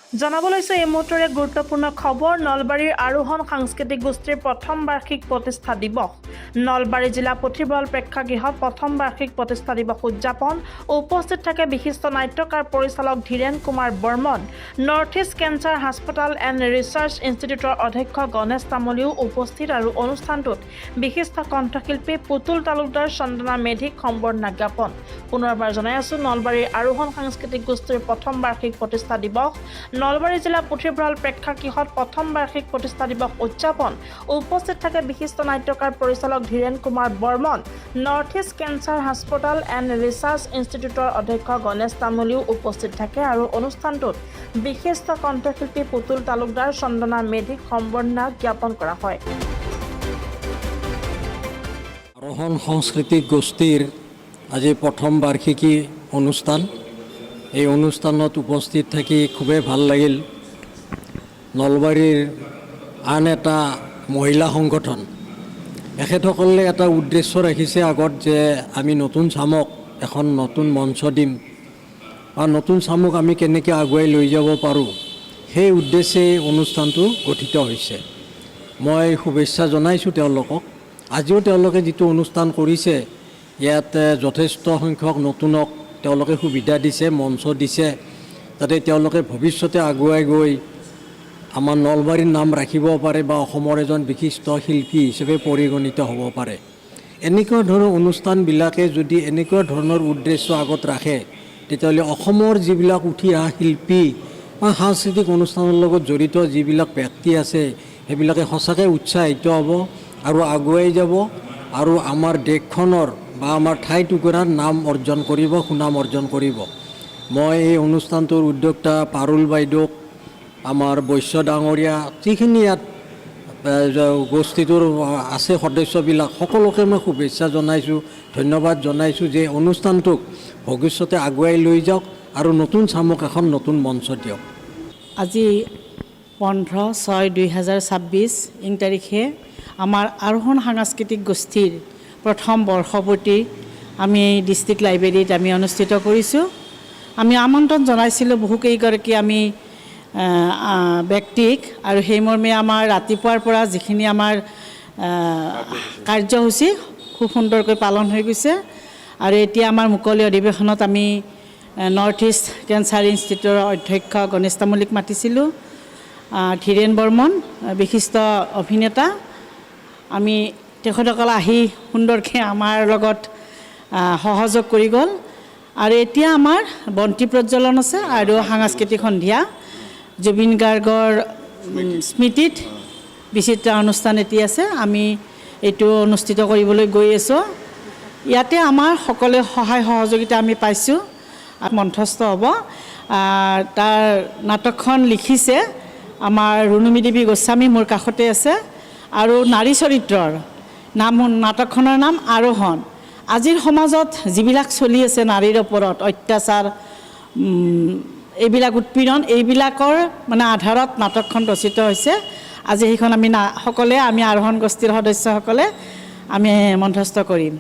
জানাবলৈছে এই মুহূৰ্তৰ এক গুৰুত্বপূৰ্ণ খবৰ নলবাৰীৰ আৰোহণ সাংস্কৃতিক গোষ্ঠীৰ প্ৰথম বাৰ্ষিক প্ৰতিষ্ঠা দিৱস নলবাৰী জিলা পুথিভঁৰাল প্ৰেক্ষাগৃহত প্ৰথম বাৰ্ষিক প্ৰতিষ্ঠা দিৱস উদযাপন উপস্থিত থাকে বিশিষ্ট নাট্যকাৰ পৰিচালক Dhiren Kumar Barman north east cancer hospital and research ইনষ্টিটিউটৰ অধ্যক্ষ গণেশ তামুলীও উপস্থিত আৰু অনুষ্ঠানটোত বিশিষ্ট কণ্ঠশিল্পী পুতুল তালুকদাৰ চন্দনা মেধিক সম্বৰ্ধনা জ্ঞাপন পুনৰবাৰ জনাই আছো নলবাৰীৰ আৰোহণ সাংস্কৃতিক গোষ্ঠীৰ প্ৰথম বাৰ্ষিক প্ৰতিষ্ঠা দিৱস নলবাৰী জিলা পুথিভঁৰাল প্ৰেক্ষাগৃহত প্ৰথম বাৰ্ষিক প্ৰতিষ্ঠা দিৱস উদযাপন উপস্থিত থাকে বিশিষ্ট নাট্যকাৰ পৰিচালক Dhiren Kumar Barman north east cancer hospital and research ইনষ্টিটিউটৰ অধ্যক্ষ গণেশ তামুলীও উপস্থিত থাকে আৰু অনুষ্ঠানটোত বিশিষ্ট কণ্ঠশিল্পী পুতুল তালুকদাৰ চন্দনা মেধিক সম্বৰ্ধনা জ্ঞাপন কৰা হয়। আৰোহণ সাংস্কৃতিক গোষ্ঠীৰ আজি প্ৰথম বাৰ্ষিকী অনুষ্ঠান এই অনুষ্ঠানত উপস্থিত থাকি খুবেই ভাল লাগিল। নলবাৰীৰ আন এটা মহিলা সংগঠন এখেতসকলে এটা উদ্দেশ্য ৰাখিছে আগত যে আমি নতুন চামক এখন নতুন মঞ্চ দিম বা নতুন চামক আমি কেনেকৈ আগুৱাই লৈ যাব পাৰোঁ সেই উদ্দেশ্যে অনুষ্ঠানটো গঠিত হৈছে। মই শুভেচ্ছা জনাইছোঁ তেওঁলোকক। আজিও তেওঁলোকে যিটো অনুষ্ঠান কৰিছে ইয়াত যথেষ্ট সংখ্যক নতুনক তেওঁলোকে সুবিধা দিছে, মঞ্চ দিছে, যাতে তেওঁলোকে ভৱিষ্যতে আগুৱাই গৈ আমাৰ নলবাৰীৰ নাম ৰাখিব পাৰে বা অসমৰ এজন বিশিষ্ট শিল্পী হিচাপে পৰিগণিত হ'ব পাৰে। এনেকুৱা ধৰণৰ অনুষ্ঠানবিলাকে যদি এনেকুৱা ধৰণৰ উদ্দেশ্য আগত ৰাখে তেতিয়াহ'লে অসমৰ যিবিলাক উঠি অহা শিল্পী বা সাংস্কৃতিক অনুষ্ঠানৰ লগত জড়িত যিবিলাক ব্যক্তি আছে সেইবিলাকে সঁচাকৈ উৎসাহিত হ'ব আৰু আগুৱাই যাব আৰু আমাৰ দেশখনৰ বা আমাৰ ঠাই টুকুৰাৰ নাম অৰ্জন কৰিব, সুনাম অৰ্জন কৰিব। মই এই অনুষ্ঠানটোৰ উদ্যোক্তা পাৰুল বাইদেউক, আমাৰ বৈশ্য ডাঙৰীয়া, যিখিনি ইয়াত গোষ্ঠীটোৰ আছে সদস্যবিলাক সকলোকে মই শুভেচ্ছা জনাইছোঁ, ধন্যবাদ জনাইছোঁ যে অনুষ্ঠানটোক ভৱিষ্যতে আগুৱাই লৈ যাওক আৰু নতুন চামক এখন নতুন মঞ্চ দিয়ক। আজি 15/6/2026 ইং তাৰিখে আমাৰ আৰোহণ সাংস্কৃতিক গোষ্ঠীৰ প্ৰথম বৰ্ষপূৰ্তি আমি ডিষ্ট্ৰিক্ট লাইব্ৰেৰীত আমি অনুষ্ঠিত কৰিছোঁ। আমি আমন্ত্ৰণ জনাইছিলোঁ বহুকেইগৰাকী আমি ব্যক্তিক আৰু সেইমৰ্মে আমাৰ ৰাতিপুৱাৰ পৰা যিখিনি আমাৰ কাৰ্যসূচী খুব সুন্দৰকৈ পালন হৈ গৈছে আৰু এতিয়া আমাৰ মুকলি অধিৱেশনত আমি নৰ্থ ইষ্ট কেঞ্চাৰ ইনষ্টিটিউটৰ অধ্যক্ষ গণেশ তামুলীক মাতিছিলোঁ, ধীৰেন বৰ্মন বিশিষ্ট অভিনেতা, আমি তেখেতসকল আহি সুন্দৰকৈ আমাৰ লগত সহযোগ কৰি গ'ল আৰু এতিয়া আমাৰ বন্তি প্ৰজ্বলন আছে আৰু সাংস্কৃতিক সন্ধিয়া জুবিন গাৰ্গৰ স্মৃতিত বিচিত্ৰ অনুষ্ঠান এটি আছে। আমি এইটো অনুষ্ঠিত কৰিবলৈ গৈ আছোঁ। ইয়াতে আমাৰ সকলোৱে সহায় সহযোগিতা আমি পাইছোঁ। মঞ্চস্থ হ'ব। তাৰ নাটকখন লিখিছে আমাৰ ৰুণুমী দেৱী গোস্বামী, মোৰ কাষতে আছে, আৰু নাৰী চৰিত্ৰৰ নাটকখনৰ নাম আৰোহণ। আজিৰ সমাজত যিবিলাক চলি আছে নাৰীৰ ওপৰত অত্যাচাৰ, এইবিলাক উৎপীড়ন, এইবিলাকৰ মানে আধাৰত নাটকখন ৰচিত হৈছে। আজি সেইখন আমি সকলোৱে আমি আৰোহণ গোষ্ঠীৰ সদস্যসকলে আমি মঞ্চস্থ কৰিম।